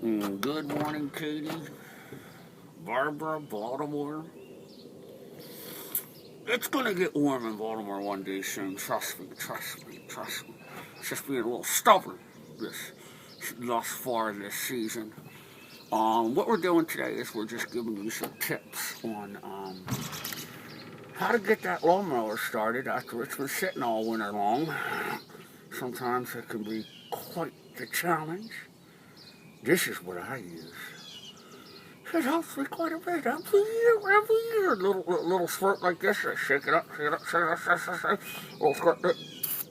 Good morning, Katie, Barbara, Baltimore. It's gonna get warm in Baltimore one day soon. Trust me, trust me, trust me. It's just being a little stubborn thus far this season. What we're doing today is we're just giving you some tips on how to get that lawnmower started after it's been sitting all winter long. Sometimes it can be quite the challenge. This is what I use. It helps me quite a bit every year. Little squirt like this, I shake it up, shake. Little squirt,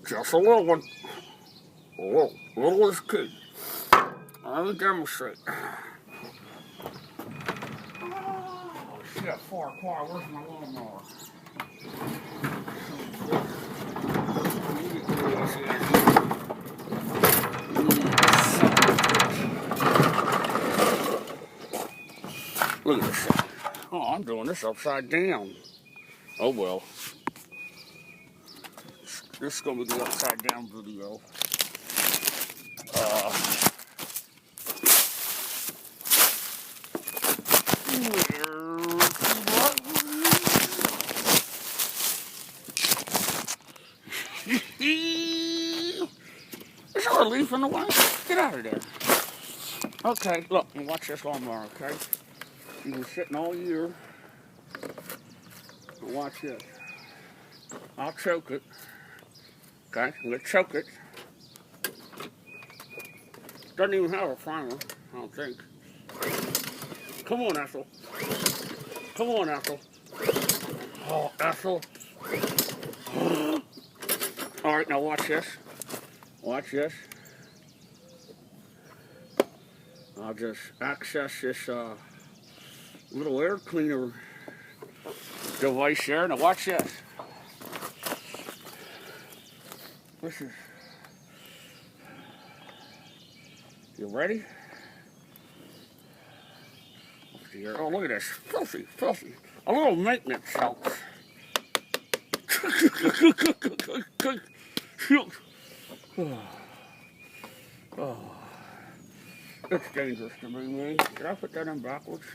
just a little one. Little is key. Let me demonstrate. Oh, shit, far, where's my lawnmower? Look at this. Oh, I'm doing this upside down. Oh well. This is going to be the upside down video. There's a leaf in the way. Get out of there. Okay, look, and watch this lawnmower, okay? You've been sitting all year. Now watch this. I'll choke it. Okay, I'm going to choke it. Doesn't even have a primer, I don't think. Come on, Ethel. Come on, Ethel. Oh, Ethel. All right, now watch this. Watch this. I'll just access this little air cleaner device there. Now watch this. This is. You ready? Oh, look at this. Filthy. A little maintenance helps. Oh. It's dangerous to me, man. Did I put that in backwards?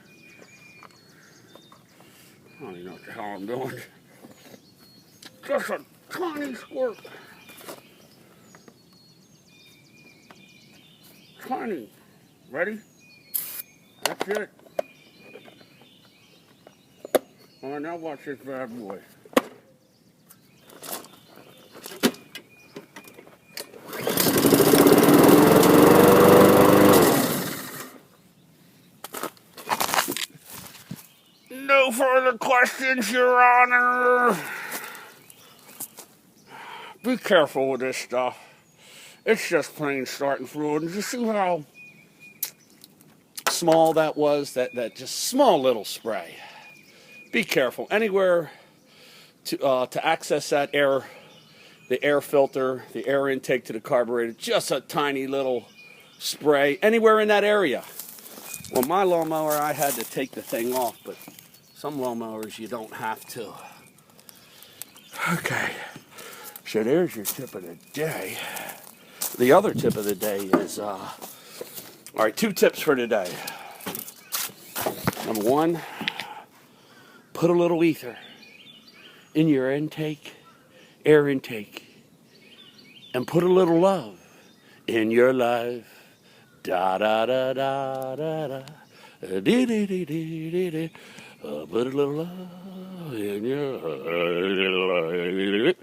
I don't even know what the hell I'm doing. Just a tiny squirt. Tiny. Ready? That's it. All right, now watch this bad boy. No further questions, Your Honor. Be careful with this stuff. It's just plain starting fluid. Did you see how small that was? That just small little spray. Be careful. Anywhere to access that air, the air filter, the air intake to the carburetor, just a tiny little spray. Anywhere in that area. Well, my lawnmower, I had to take the thing off, but some lawnmowers you don't have to. Okay. So there's your tip of the day. The other tip of the day is, all right, 2 tips for today. Number 1, put a little ether in your air intake, and put a little love in your life. Da da da da da da, dee dee dee dee dee dee. Put a little love in your life.